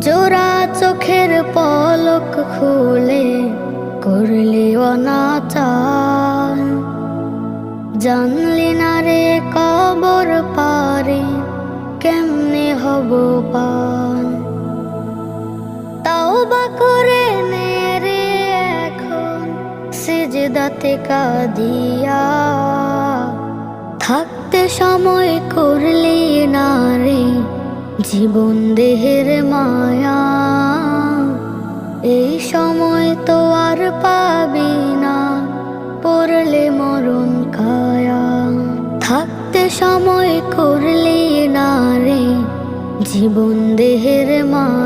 জোড়া চোখের পলক খুলে করলি অনাচার, জানলি না রে কবর পারে কেমনে হব পার। তাওবা করে নে রে এখন সিজদাতে কাঁদিয়া, থাকতে সময় করলি না রে জীবন দেহের মায়া। এই সময় তো আর পাবি না পড়লে মরণ কায়া। থাকতে সময় করলি না রে জীবন দেহের মায়া।